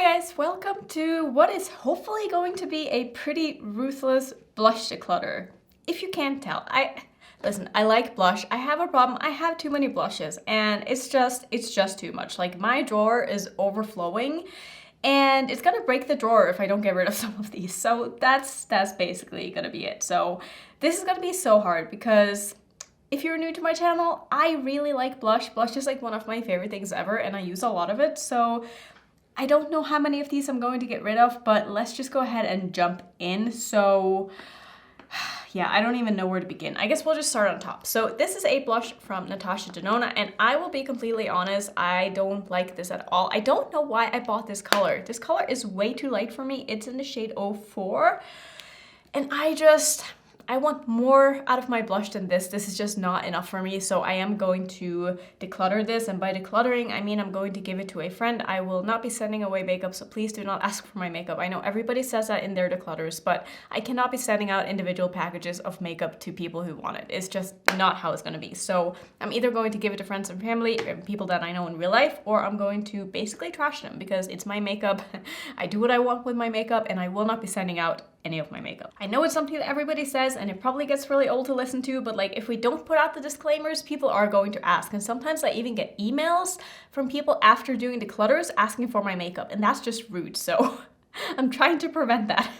Hi guys, welcome to what is hopefully going to be a pretty ruthless blush declutter. If you can't tell, I like blush. I have a problem. I have too many blushes and it's just too much. Like my drawer is overflowing and it's gonna break the drawer if I don't get rid of some of these. So that's basically gonna be it. So this is gonna be so hard because if you're new to my channel, I really like blush. Blush is like one of my favorite things ever and I use a lot of it. So I don't know how many of these I'm going to get rid of, but let's just go ahead and jump in. So yeah, I don't even know where to begin. I guess we'll just start on top. So this is a blush from Natasha Denona, and I will be completely honest, I don't like this at all. I don't know why I bought this color. This color is way too light for me. It's in the shade 04, and I want more out of my blush than this. This is just not enough for me, so I am going to declutter this, and by decluttering, I mean I'm going to give it to a friend. I will not be sending away makeup, so please do not ask for my makeup. I know everybody says that in their declutters, but I cannot be sending out individual packages of makeup to people who want it. It's just not how it's gonna be. So I'm either going to give it to friends and family, and people that I know in real life, or I'm going to basically trash them because it's my makeup. I do what I want with my makeup, and I will not be sending out any of my makeup. I know it's something that everybody says and it probably gets really old to listen to, but like if we don't put out the disclaimers, people are going to ask. And sometimes I even get emails from people after doing declutters asking for my makeup, and that's just rude. So I'm trying to prevent that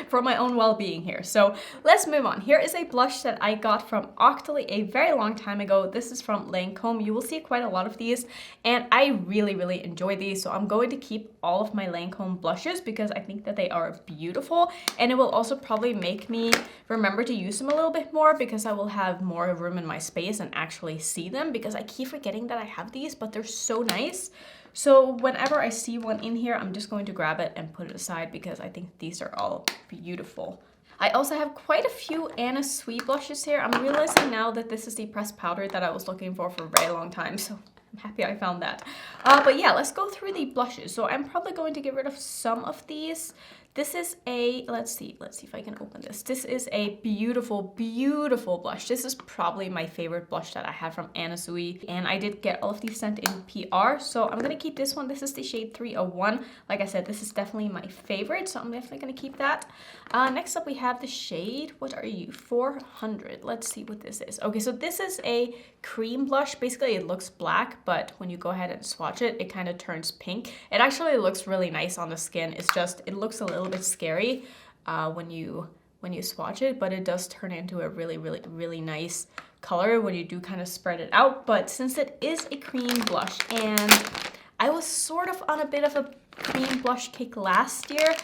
for my own well-being here. So let's move on. Here is a blush that I got from Octoly a very long time ago. This is from Lancome. You will see quite a lot of these, and I really enjoy these. So I'm going to keep all of my Lancome blushes because I think that they are beautiful, and it will also probably make me remember to use them a little bit more because I will have more room in my space and actually see them, because I keep forgetting that I have these, but they're so nice. So whenever I see one in here, I'm just going to grab it and put it aside because I think these are all beautiful. I also have quite a few Anna Sui blushes here. I'm realizing now that this is the pressed powder that I was looking for a very long time, so I'm happy I found that. But yeah, let's go through the blushes. So I'm probably going to get rid of some of these. This is a, let's see if I can open this. This is a beautiful blush. This is probably my favorite blush that I had from Anna Sui, and I did get all of these sent in PR, so I'm gonna keep this one. This is the shade 301. Like I said, this is definitely my favorite, so I'm definitely gonna keep that. Next up we have the shade, what are you, 400. Let's see what this is. Okay, so this is a cream blush. Basically it looks black, but when you go ahead and swatch it, it kind of turns pink. It actually looks really nice on the skin. It's just, it looks a little bit scary when you swatch it, but it does turn into a really nice color when you do kind of spread it out. But since it is a cream blush, and I was sort of on a bit of a cream blush kick last year,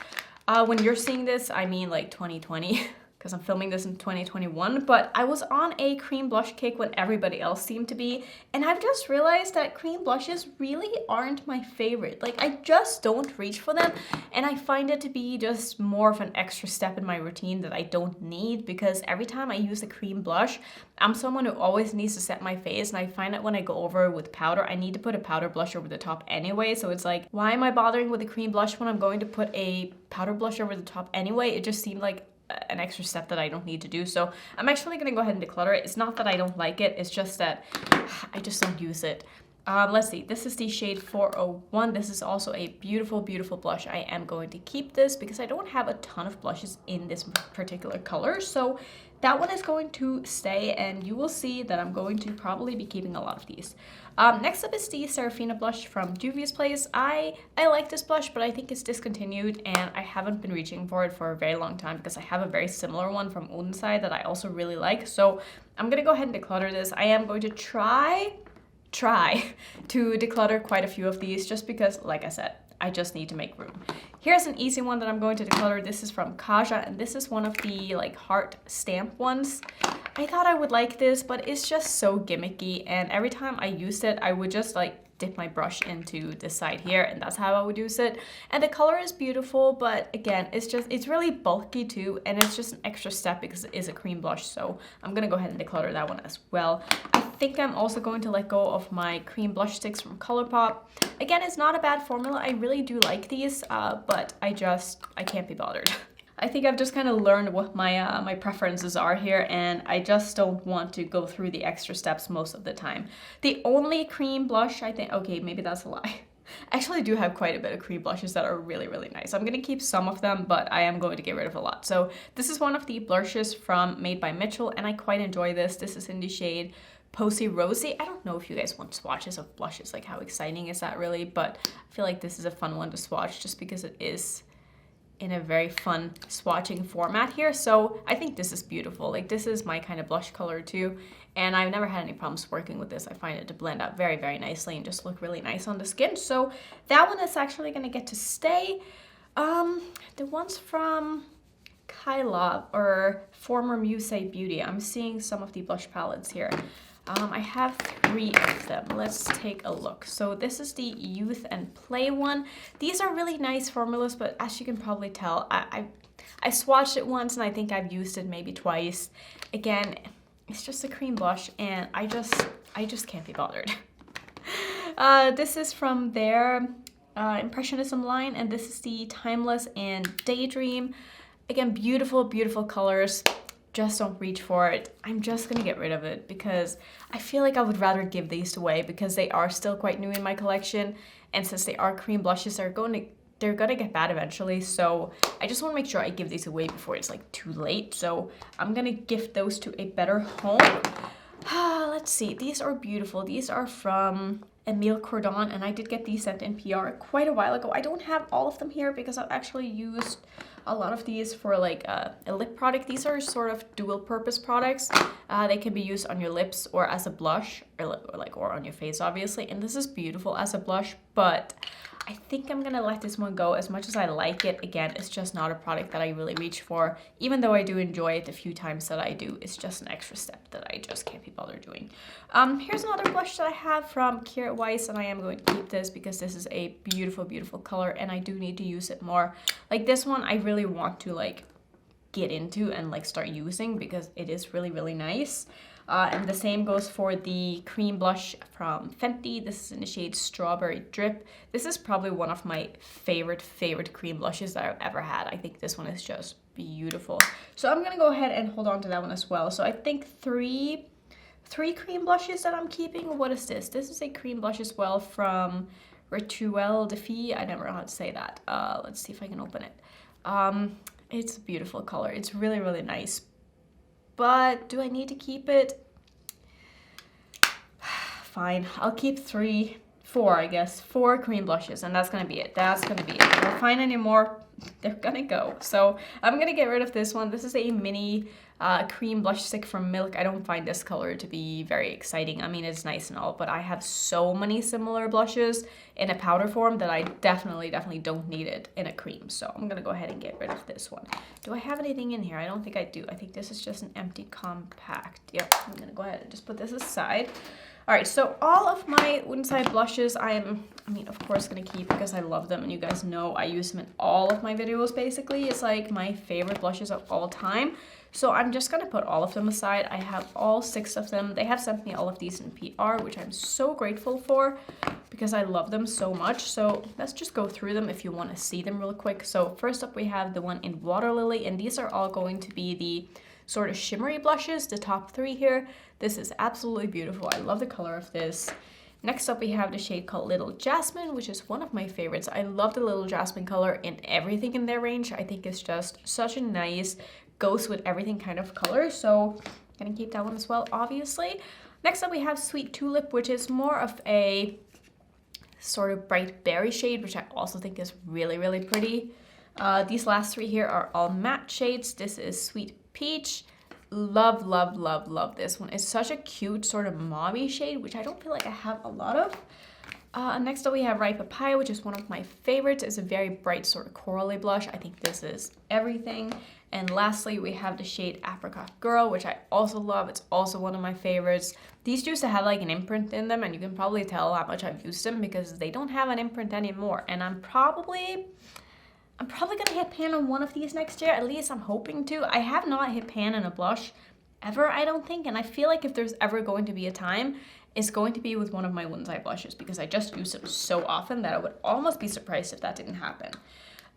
when you're seeing this, I mean like 2020, because I'm filming this in 2021, but I was on a cream blush kick when everybody else seemed to be, and I've just realized that cream blushes really aren't my favorite. Like, I just don't reach for them, and I find it to be just more of an extra step in my routine that I don't need, because every time I use a cream blush, I'm someone who always needs to set my face, and I find that when I go over with powder, I need to put a powder blush over the top anyway, so it's like, why am I bothering with a cream blush when I'm going to put a powder blush over the top anyway? It just seemed like an extra step that I don't need to do. So I'm actually gonna go ahead and declutter it. It's not that I don't like it, it's just that I just don't use it. Let's see, this is the shade 401. This is also a beautiful blush. I am going to keep this because I don't have a ton of blushes in this particular color, so that one is going to stay, and you will see that I'm going to probably be keeping a lot of these. Next up is the Serafina blush from Juvia's Place. I like this blush, but I think it's discontinued, and I haven't been reaching for it for a very long time because I have a very similar one from Odenside that I also really like. So I'm gonna go ahead and declutter this. I am going to try to declutter quite a few of these just because, like I said, I just need to make room. Here's an easy one that I'm going to declutter. This is from Kaja, and this is one of the like heart stamp ones. I thought I would like this, but it's just so gimmicky, and every time I used it, I would just like dip my brush into this side here, and that's how I would use it. And the color is beautiful, but again, it's really bulky too, and it's just an extra step because it is a cream blush, so I'm gonna go ahead and declutter that one as well. I think I'm also going to let go of my cream blush sticks from ColourPop. Again, it's not a bad formula. I really do like these, but I can't be bothered. I think I've just kind of learned what my my preferences are here, and I just don't want to go through the extra steps most of the time. The only cream blush I think, okay, maybe that's a lie. I actually do have quite a bit of cream blushes that are really, really nice. I'm gonna keep some of them, but I am going to get rid of a lot. So this is one of the blushes from Made by Mitchell, and I quite enjoy this. This is in the shade Posy Rosy. I don't know if you guys want swatches of blushes, like how exciting is that really, but I feel like this is a fun one to swatch just because it is in a very fun swatching format here. So I think this is beautiful. Like this is my kind of blush color too. And I've never had any problems working with this. I find it to blend out very, very nicely and just look really nice on the skin. So that one is actually gonna get to stay. The ones from Kyla or former Muse Beauty. I'm seeing some of the blush palettes here. I have 3 of them. Let's take a look. So this is the Youth and Play one. These are really nice formulas, but as you can probably tell, I swatched it once and I think I've used it maybe twice. Again, it's just a cream blush and I just can't be bothered. This is from their Impressionism line, and this is the Timeless and Daydream. Again, beautiful, beautiful colors. Just don't reach for it. I'm just gonna get rid of it because I feel like I would rather give these away because they are still quite new in my collection, and since they are cream blushes, they're gonna get bad eventually. So I just want to make sure I give these away before it's like too late. So I'm gonna gift those to a better home. Let's see. These are beautiful. These are from Emile Cordon, and I did get these sent in PR quite a while ago. I don't have all of them here because I've actually used a lot of these for like a lip product. These are sort of dual purpose products. They can be used on your lips or as a blush or on your face obviously. And this is beautiful as a blush, but I think I'm gonna let this one go. As much as I like it, again, it's just not a product that I really reach for. Even though I do enjoy it the few times that I do, it's just an extra step that I just can't be bothered doing. Here's another blush that I have from Kira Weiss, and I am going to keep this because this is a beautiful, beautiful color, and I do need to use it more. Like this one, I really want to like get into and like start using because it is really, really nice. And the same goes for the cream blush from Fenty. This is in the shade Strawberry Drip. This is probably one of my favorite cream blushes that I've ever had. I think this one is just beautiful. So I'm gonna go ahead and hold on to that one as well. So I think three cream blushes that I'm keeping. What is this? This is a cream blush as well from Rephr de Fille. I never know how to say that. Let's see if I can open it. It's a beautiful color. It's really, really nice. But do I need to keep it? Fine, I'll keep 4, I guess. 4 cream blushes, and that's gonna be it. That's gonna be it. If I find any more, they're gonna go. So I'm gonna get rid of this one. This is a mini cream blush stick from Milk. I don't find this color to be very exciting. I mean, it's nice and all, but I have so many similar blushes in a powder form that I definitely don't need it in a cream. So I'm gonna go ahead and get rid of this one. Do I have anything in here? I don't think I do. I think this is just an empty compact. Yep, I'm gonna go ahead and just put this aside. All right, so all of my Woodside blushes I mean, of course, gonna keep because I love them, and you guys know I use them in all of my videos basically. It's like my favorite blushes of all time. So I'm just gonna put all of them aside. I have all 6 of them. They have sent me all of these in PR, which I'm so grateful for because I love them so much. So let's just go through them if you want to see them real quick. So first up, we have the one in Water Lily, and these are all going to be the sort of shimmery blushes, the top 3 here. This is absolutely beautiful. I love the color of this. Next up, we have the shade called Little Jasmine, which is one of my favorites. I love the Little Jasmine color in everything in their range. I think it's just such a nice, goes with everything kind of color. So I'm gonna keep that one as well, obviously. Next up, we have Sweet Tulip, which is more of a sort of bright berry shade, which I also think is really, really pretty. These last 3 here are all matte shades. This is Sweet Peach. Love, love, love, love this one. It's such a cute sort of mauvey shade, which I don't feel like I have a lot of. Next up, we have Ripe Papaya, which is one of my favorites. It's a very bright sort of corally blush. I think this is everything. And lastly, we have the shade Apricot Girl, which I also love. It's also one of my favorites. These used to have like an imprint in them, and you can probably tell how much I've used them because they don't have an imprint anymore. And I'm probably gonna hit pan on one of these next year. At least I'm hoping to. I have not hit pan in a blush ever, I don't think. And I feel like if there's ever going to be a time, it's going to be with one of my Woodside blushes because I just use them so often that I would almost be surprised if that didn't happen.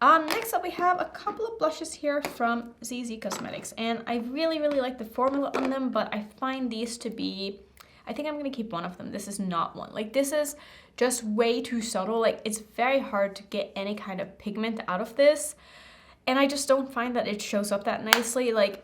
Next up, we have a couple of blushes here from ZZ Cosmetics, and I really, really like the formula on them, but I find these to be, I think I'm gonna keep one of them. This is not one. Like, this is just way too subtle. Like, it's very hard to get any kind of pigment out of this. And I just don't find that it shows up that nicely. Like,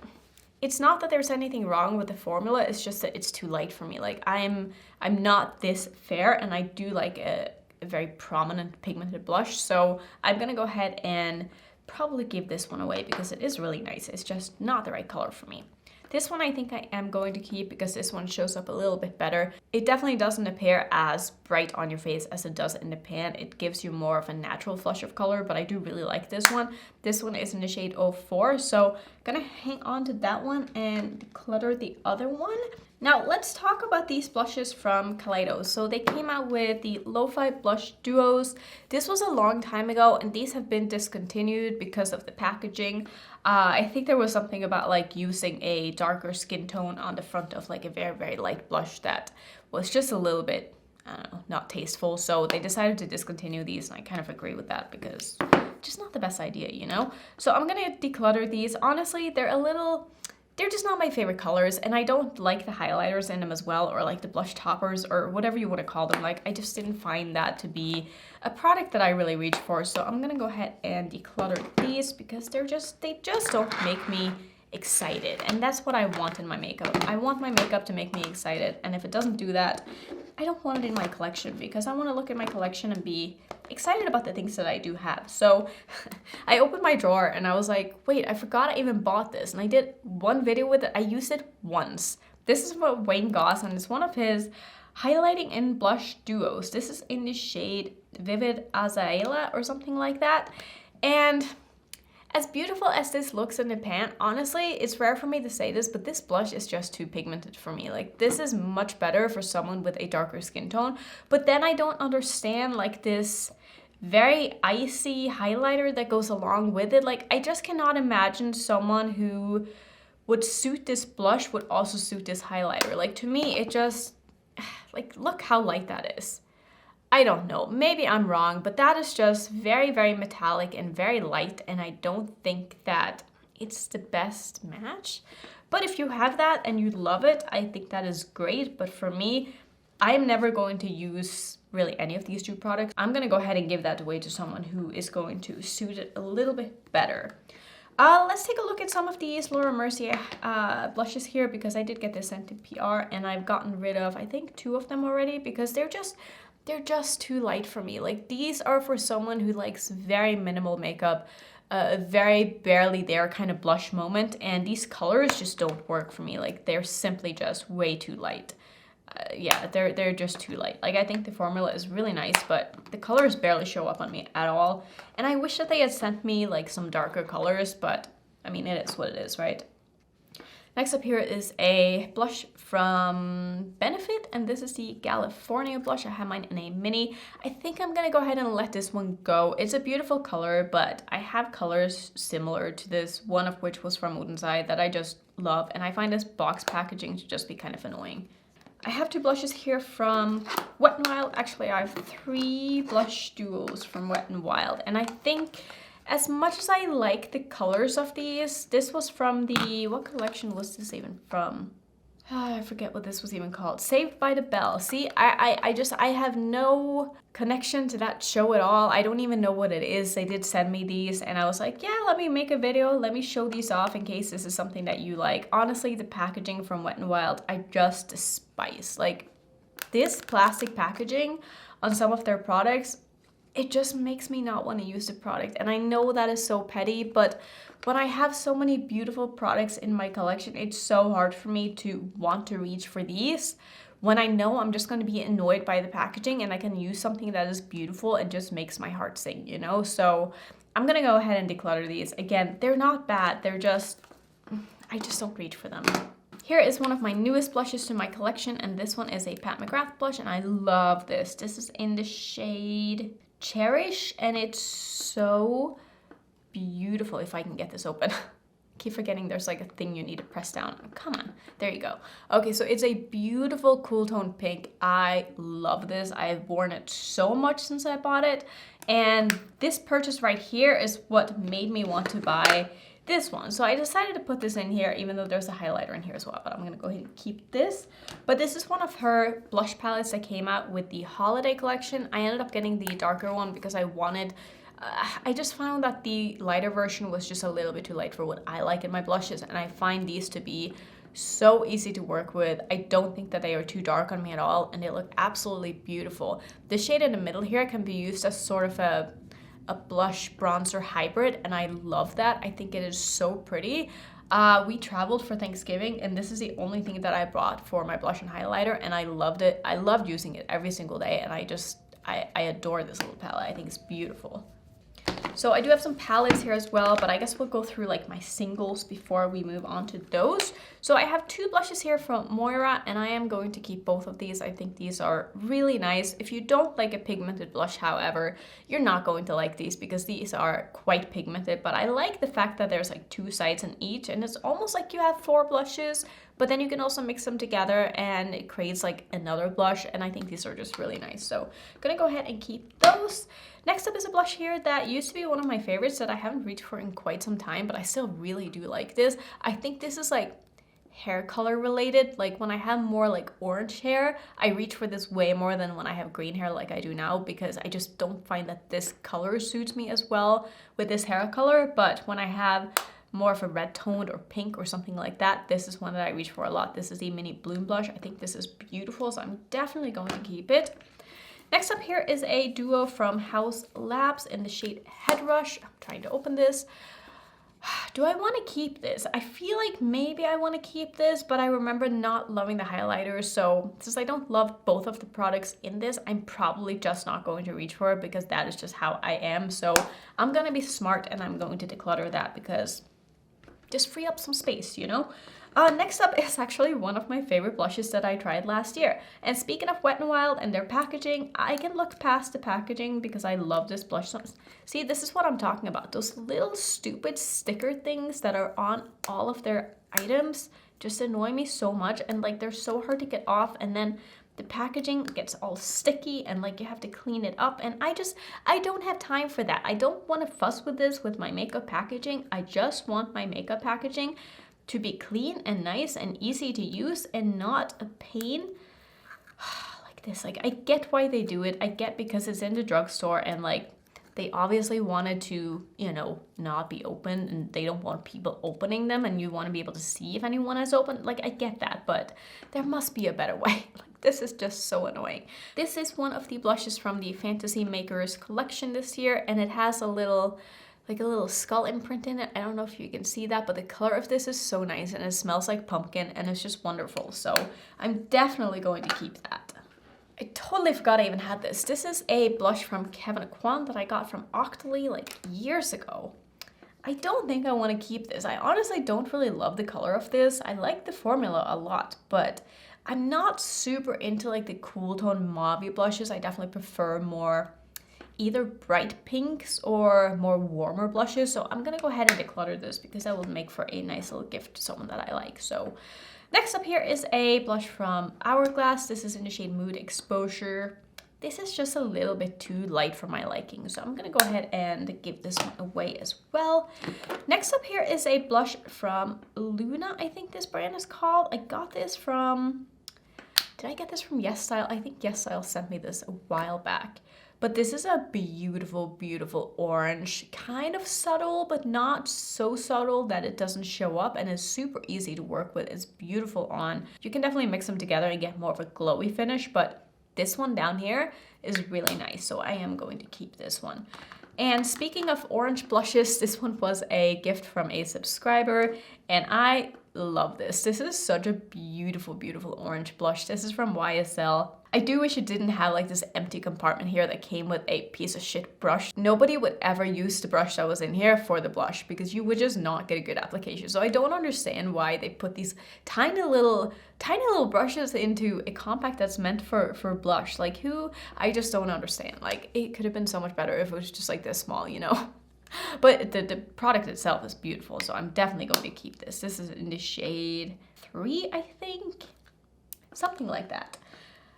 it's not that there's anything wrong with the formula, it's just that it's too light for me. Like, I'm not this fair, and I do like a very prominent pigmented blush. So I'm gonna go ahead and probably give this one away because it is really nice. It's just not the right color for me. This one I think I am going to keep because this one shows up a little bit better. It definitely doesn't appear as bright on your face as it does in the pan. It gives you more of a natural flush of color, but I do really like this one. This one is in the shade 04, so I'm gonna hang on to that one and declutter the other one. Now let's talk about these blushes from Kaleido. So they came out with the Lo-Fi Blush Duos. This was a long time ago, and these have been discontinued because of the packaging. I think there was something about like using a darker skin tone on the front of like a very, very light blush that was just a little bit, I don't know, not tasteful. So they decided to discontinue these, and I kind of agree with that because just not the best idea, you know? So I'm gonna declutter these. Honestly, they're just not my favorite colors, and I don't like the highlighters in them as well, or like the blush toppers, or whatever you want to call them. Like, I just didn't find that to be a product that I really reach for. So I'm gonna go ahead and declutter these because they just don't make me excited, and that's what I want in my makeup. I want my makeup to make me excited, and if it doesn't do that, I don't want it in my collection because I want to look at my collection and be excited about the things that I do have. So I opened my drawer and I was like, wait, I forgot I even bought this, and I did one video with it. I used it once. This is from Wayne Goss, and it's one of his highlighting and blush duos. This is in the shade Vivid Azaela or something like that, and as beautiful as this looks in the pan, honestly, it's rare for me to say this, but this blush is just too pigmented for me. Like, this is much better for someone with a darker skin tone, but then I don't understand like this very icy highlighter that goes along with it. Like, I just cannot imagine someone who would suit this blush would also suit this highlighter. Like, to me, it just, like, look how light that is. I don't know, maybe I'm wrong, but that is just very, very metallic and very light, and I don't think that it's the best match. But if you have that and you love it, I think that is great. But for me, I'm never going to use really any of these two products. I'm gonna go ahead and give that away to someone who is going to suit it a little bit better. Let's take a look at some of these Laura Mercier blushes here, because I did get this sent to PR, and I've gotten rid of, I think, 2 of them already because they're just too light for me. Like, these are for someone who likes very minimal makeup, a very barely there kind of blush moment, and these colors just don't work for me. Like, they're simply just way too light. Yeah, they're just too light. Like, I think the formula is really nice, but the colors barely show up on me at all. And I wish that they had sent me like some darker colors, but I mean, it is what it is, right? Next up here is a blush from Benefit, and this is the California blush. I have mine in a mini. I think I'm gonna go ahead and let this one go. It's a beautiful color, but I have colors similar to this, one of which was from Udensai that I just love, and I find this box packaging to just be kind of annoying. I have 2 blushes here from Wet n Wild. Actually, I have 3 blush duos from Wet n Wild, and I think as much as I like the colors of these, this was from the, what collection was this even from? I forget what this was even called. Saved by the Bell. See, I have no connection to that show at all. I don't even know what it is. They did send me these, and I was like, yeah, let me make a video. Let me show these off in case this is something that you like. Honestly, the packaging from Wet n Wild, I just despise. Like, this plastic packaging on some of their products, it just makes me not want to use the product. And I know that is so petty, but when I have so many beautiful products in my collection, it's so hard for me to want to reach for these when I know I'm just going to be annoyed by the packaging, and I can use something that is beautiful and just makes my heart sing, you know? So I'm going to go ahead and declutter these. Again, they're not bad. They're just, I just don't reach for them. Here is one of my newest blushes to my collection, and this one is a Pat McGrath blush, and I love this. This is in the shade Cherish, and it's so beautiful. If I can get this open. Keep forgetting there's like a thing you need to press down. Come on, there you go. Okay, so it's a beautiful cool tone pink. I love this. I've worn it so much since I bought it, and this purchase right here is what made me want to buy this one. So I decided to put this in here, even though there's a highlighter in here as well, but I'm gonna go ahead and keep this. But this is one of her blush palettes that came out with the holiday collection. I ended up getting the darker one because I just found that the lighter version was just a little bit too light for what I like in my blushes, and I find these to be so easy to work with. I don't think that they are too dark on me at all, and they look absolutely beautiful. The shade in the middle here can be used as sort of a blush bronzer hybrid, and I love that. I think it is so pretty. We traveled for Thanksgiving, and this is the only thing that I brought for my blush and highlighter, and I loved it. I loved using it every single day, and I adore this little palette. I think it's beautiful. So I do have some palettes here as well, but I guess we'll go through like my singles before we move on to those. So I have two blushes here from Moira, and I am going to keep both of these. I think these are really nice. If you don't like a pigmented blush, however, you're not going to like these because these are quite pigmented, but I like the fact that there's like two sides in each, and it's almost like you have 4 blushes, but then you can also mix them together and it creates like another blush, and I think these are just really nice. So I'm gonna go ahead and keep those. Next up is a blush here that used to be one of my favorites that I haven't reached for in quite some time, but I still really do like this. I think this is like hair color related. Like when I have more like orange hair, I reach for this way more than when I have green hair like I do now, because I just don't find that this color suits me as well with this hair color. But when I have more of a red toned or pink or something like that, this is one that I reach for a lot. This is the Mini Bloom blush. I think this is beautiful, so I'm definitely going to keep it. Next up here is a duo from House Labs in the shade Head Rush. I'm trying to open this. Do I want to keep this? I feel like maybe I want to keep this, but I remember not loving the highlighters. So since I don't love both of the products in this, I'm probably just not going to reach for it because that is just how I am. So I'm going to be smart and I'm going to declutter that because just free up some space, you know? Next up is actually one of my favorite blushes that I tried last year. And speaking of Wet n Wild and their packaging, I can look past the packaging because I love this blush. See, this is what I'm talking about. Those little stupid sticker things that are on all of their items just annoy me so much, and like they're so hard to get off, and then the packaging gets all sticky and like you have to clean it up, and I don't have time for that. I don't want to fuss with this with my makeup packaging. I just want my makeup packaging to be clean and nice and easy to use and not a pain like this. Like I get why they do it. I get because it's in the drugstore and like they obviously wanted to, you know, not be open, and they don't want people opening them, and you want to be able to see if anyone has opened. Like I get that, but there must be a better way. Like this is just so annoying. This is one of the blushes from the Fantasy Makers collection this year, and it has a little skull imprint in it. I don't know if you can see that, but the color of this is so nice, and it smells like pumpkin, and it's just wonderful. So I'm definitely going to keep that. I totally forgot I even had this. This is a blush from Kevyn Aucoin that I got from Octoly like years ago. I don't think I want to keep this. I honestly don't really love the color of this. I like the formula a lot, but I'm not super into like the cool tone mauve blushes. I definitely prefer more either bright pinks or more warmer blushes. So I'm gonna go ahead and declutter this because that will make for a nice little gift to someone that I like. So next up here is a blush from Hourglass. This is in the shade Mood Exposure. This is just a little bit too light for my liking, so I'm gonna go ahead and give this one away as well. Next up here is a blush from Luna, I think this brand is called. I got this from, did I get this from Yes Style? I think Yes Style sent me this a while back. But this is a beautiful, beautiful orange, kind of subtle, but not so subtle that it doesn't show up, and is super easy to work with. It's beautiful on. You can definitely mix them together and get more of a glowy finish, but this one down here is really nice, so I am going to keep this one. And speaking of orange blushes, this one was a gift from a subscriber, and I love this. This is such a beautiful, beautiful orange blush. This is from YSL. I do wish it didn't have like this empty compartment here that came with a piece of shit brush. Nobody would ever use the brush that was in here for the blush because you would just not get a good application. So I don't understand why they put these tiny little brushes into a compact that's meant for blush. Like who? I just don't understand. Like it could have been so much better if it was just like this small, you know? But the product itself is beautiful, so I'm definitely going to keep this. This is in the shade 3, I think. Something like that.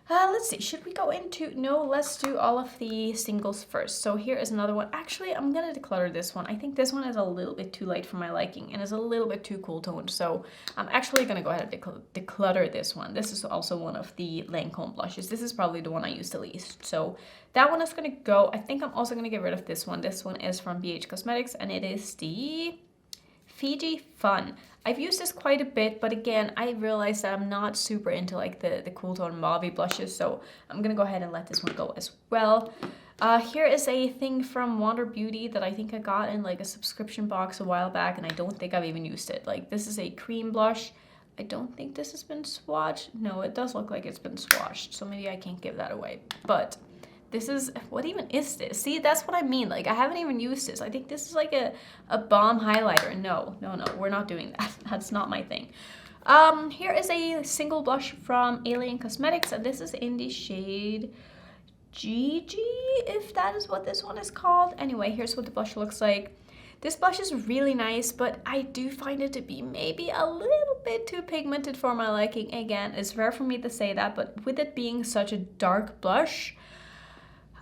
Let's see, should we go into, no, let's do all of the singles first. So here is another one. Actually, I'm gonna declutter this one. I think this one is a little bit too light for my liking and is a little bit too cool toned. So I'm actually gonna go ahead and declutter this one. This is also one of the Lancome blushes. This is probably the one I use the least. So that one is gonna go. I think I'm also gonna get rid of this one. This one is from BH Cosmetics and it is the Fiji Fun. I've used this quite a bit, but again, I realized that I'm not super into like the cool tone mauve blushes, so I'm gonna go ahead and let this one go as well. Here is a thing from Wander Beauty that I think I got in like a subscription box a while back, and I don't think I've even used it. Like, this is a cream blush. I don't think this has been swatched. No, it does look like it's been swatched, so maybe I can't give that away. But this is, what even is this? See, that's what I mean. Like, I haven't even used this. I think this is like a balm highlighter. No, we're not doing that. That's not my thing. Here is a single blush from Alien Cosmetics, and this is in the shade Gigi, if that is what this one is called. Anyway, here's what the blush looks like. This blush is really nice, but I do find it to be maybe a little bit too pigmented for my liking. Again, it's rare for me to say that, but with it being such a dark blush,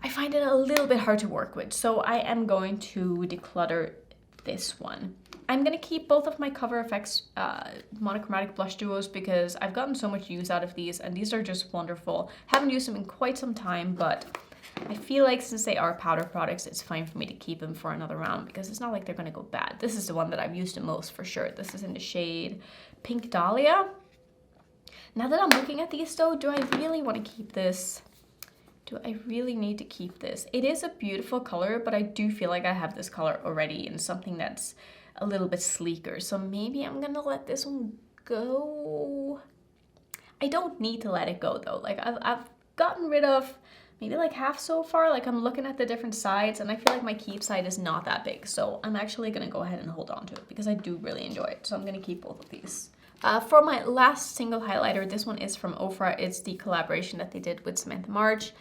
I find it a little bit hard to work with, so I am going to declutter this one. I'm going to keep both of my Cover FX monochromatic blush duos because I've gotten so much use out of these, and these are just wonderful. Haven't used them in quite some time, but I feel like since they are powder products, it's fine for me to keep them for another round because it's not like they're going to go bad. This is the one that I've used the most for sure. This is in the shade Pink Dahlia. Now that I'm looking at these though, do I really want to keep this? Do I really need to keep this? It is a beautiful color, but I do feel like I have this color already in something that's a little bit sleeker. So maybe I'm gonna let this one go. I don't need to let it go though. Like I've gotten rid of maybe like half so far. Like I'm looking at the different sides and I feel like my keep side is not that big. So I'm actually gonna go ahead and hold on to it because I do really enjoy it. So I'm gonna keep both of these. For my last single highlighter, this one is from Rephr. It's the collaboration that they did with Samantha March.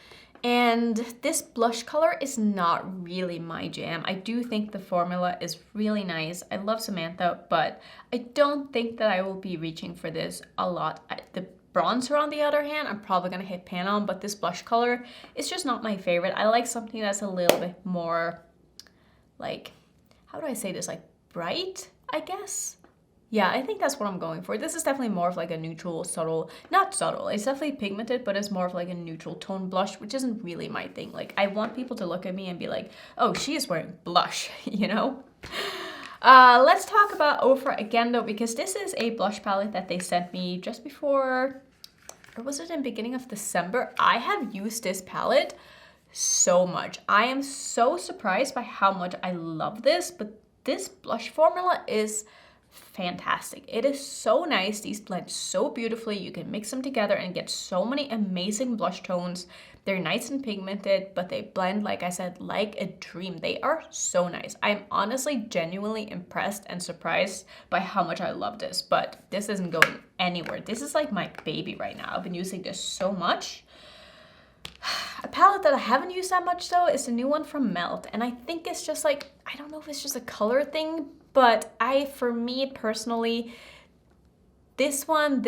And this blush color is not really my jam. I do think the formula is really nice. I love Samantha, but I don't think that I will be reaching for this a lot. The bronzer, on the other hand, I'm probably gonna hit pan on, but this blush color is just not my favorite. I like something that's a little bit more, like, how do I say this? Like bright, I guess? Yeah, I think that's what I'm going for. This is definitely more of like a neutral, subtle, not subtle, it's definitely pigmented, but it's more of like a neutral tone blush, which isn't really my thing. Like, I want people to look at me and be like, oh, she is wearing blush, you know? Let's talk about Rephr again though, because this is a blush palette that they sent me just before, or was it in the beginning of December? I have used this palette so much. I am so surprised by how much I love this, but this blush formula is fantastic. It is so nice. These blend so beautifully. You can mix them together and get so many amazing blush tones. They're nice and pigmented, but they blend, like I said, like a dream. They are so nice. I'm honestly genuinely impressed and surprised by how much I love this, but this isn't going anywhere. This is like my baby right now. I've been using this so much. A palette that I haven't used that much though is the new one from Melt, and I think it's just like, I don't know if it's just a color thing, but for me personally, this one,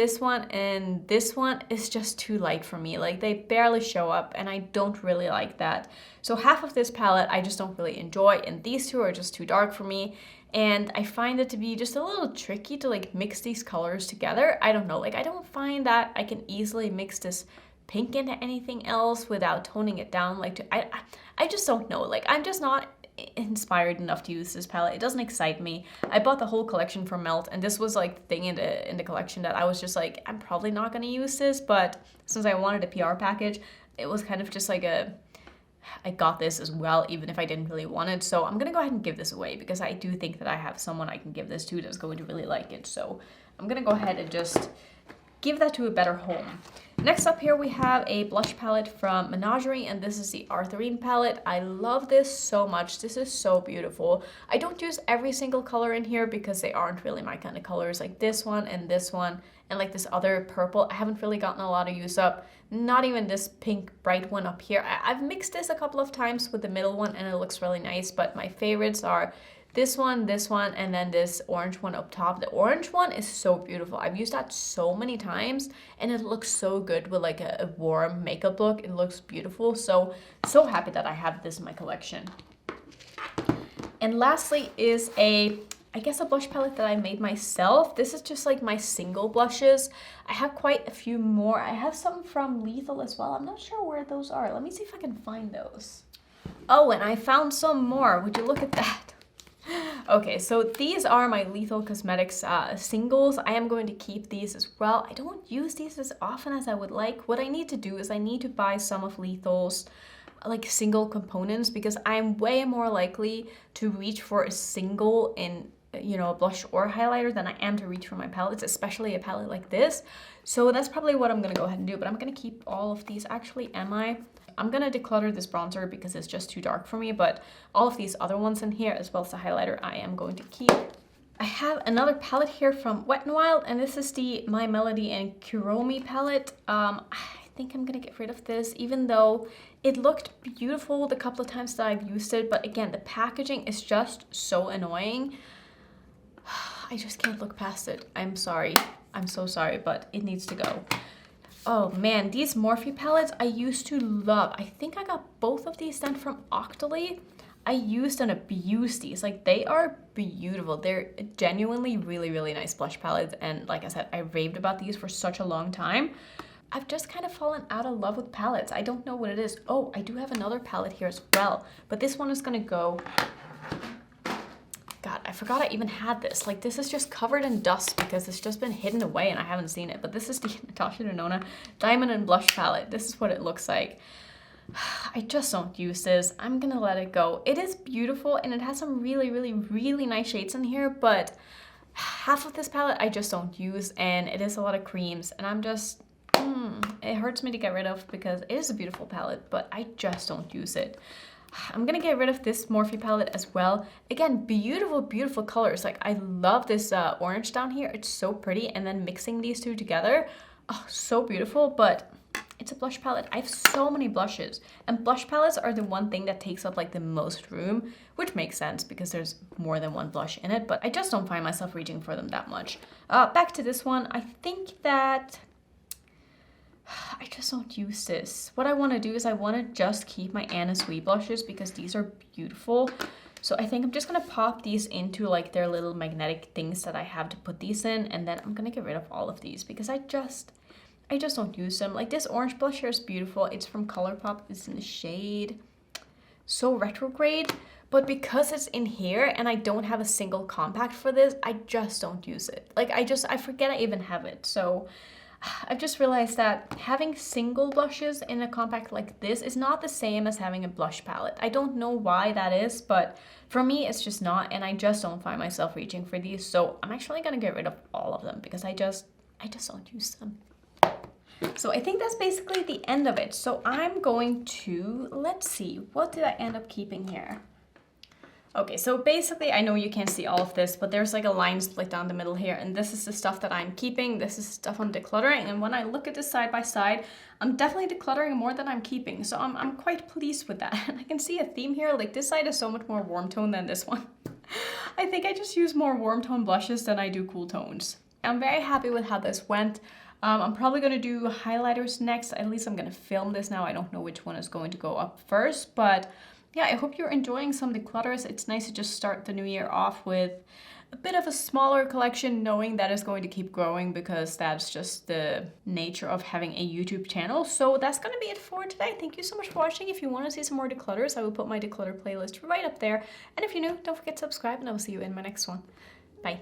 and this one is just too light for me. Like, they barely show up, and I don't really like that. So half of this palette I just don't really enjoy, and these two are just too dark for me. And I find it to be just a little tricky to like mix these colors together. I don't know, like I don't find that I can easily mix this pink into anything else without toning it down. Like, I just don't know. Like, I'm just not inspired enough to use this palette. It doesn't excite me. I bought the whole collection from Melt, and this was like the thing in the collection that I was just like, I'm probably not gonna use this, but since I wanted a PR package, it was kind of just like I got this as well, even if I didn't really want it. So I'm gonna go ahead and give this away because I do think that I have someone I can give this to that's going to really like it. So I'm gonna go ahead and just give that to a better home. Next up here we have a blush palette from Menagerie, and this is the Arthurine palette. I love this so much. This is so beautiful. I don't use every single color in here because they aren't really my kind of colors, like this one and like this other purple. I haven't really gotten a lot of use up. Not even this pink bright one up here. I've mixed this a couple of times with the middle one and it looks really nice, but my favorites are this one, and then this orange one up top. The orange one is so beautiful. I've used that so many times and it looks so good with like a warm makeup look. It looks beautiful. So happy that I have this in my collection. And lastly is I guess a blush palette that I made myself. This is just like my single blushes. I have quite a few more. I have some from Lethal as well. I'm not sure where those are. Let me see if I can find those. Oh, and I found some more. Would you look at that? Okay, so these are my Lethal Cosmetics singles. I am going to keep these as well. I don't use these as often as I would like. What I need to do is I need to buy some of Lethal's like single components, because I'm way more likely to reach for a single in, you know, a blush or highlighter than I am to reach for my palettes, especially a palette like this. So that's probably what I'm gonna go ahead and do, but I'm gonna keep all of these. Actually, I'm gonna declutter this bronzer because it's just too dark for me, but all of these other ones in here, as well as the highlighter, I am going to keep. I have another palette here from Wet n Wild, and this is the My Melody and Kuromi palette. I think I'm gonna get rid of this, even though it looked beautiful the couple of times that I've used it, but again, the packaging is just so annoying. I just can't look past it. I'm sorry. I'm so sorry, but it needs to go. Oh man, these Morphe palettes I used to love. I think I got both of these then from Octoly. I used and abused these. Like, they are beautiful. They're genuinely really, really nice blush palettes. And like I said, I raved about these for such a long time. I've just kind of fallen out of love with palettes. I don't know what it is. Oh, I do have another palette here as well, but this one is gonna go. God, I forgot I even had this. Like, this is just covered in dust because it's just been hidden away and I haven't seen it. But this is the Natasha Denona Diamond and Blush palette. This is what it looks like. I just don't use this. I'm gonna let it go. It is beautiful and it has some really, really, really nice shades in here, but half of this palette I just don't use, and it is a lot of creams, and I'm just, it hurts me to get rid of because it is a beautiful palette, but I just don't use it. I'm gonna get rid of this Morphe palette as well. Again, beautiful, beautiful colors. Like, I love this orange down here. It's so pretty, and then mixing these two together, oh, so beautiful, but it's a blush palette. I have so many blushes, and blush palettes are the one thing that takes up like the most room, which makes sense because there's more than one blush in it, but I just don't find myself reaching for them that much. Back to this one. I think that I just don't use this. What I want to do is I want to just keep my Anna Sui blushes because these are beautiful. So I think I'm just going to pop these into like their little magnetic things that I have to put these in, and then I'm going to get rid of all of these because I just don't use them. Like, this orange blush here is beautiful. It's from ColourPop. It's in the shade So Retrograde, but because it's in here and I don't have a single compact for this, I just don't use it. Like, I forget I even have it. So I've just realized that having single blushes in a compact like this is not the same as having a blush palette. I don't know why that is, but for me, it's just not, and I just don't find myself reaching for these. So I'm actually gonna get rid of all of them because I just don't use them. So I think that's basically the end of it. So I'm going to, let's see, what did I end up keeping here? Okay, so basically, I know you can't see all of this, but there's like a line split down the middle here, and this is the stuff that I'm keeping. This is stuff I'm decluttering, and when I look at this side by side, I'm definitely decluttering more than I'm keeping, so I'm quite pleased with that. And I can see a theme here. Like, this side is so much more warm tone than this one. I think I just use more warm tone blushes than I do cool tones. I'm very happy with how this went. I'm probably going to do highlighters next. At least I'm going to film this now. I don't know which one is going to go up first, but yeah, I hope you're enjoying some declutters. It's nice to just start the new year off with a bit of a smaller collection, knowing that it's going to keep growing because that's just the nature of having a YouTube channel. So that's going to be it for today. Thank you so much for watching. If you want to see some more declutters, I will put my declutter playlist right up there. And if you're new, don't forget to subscribe, and I will see you in my next one. Bye.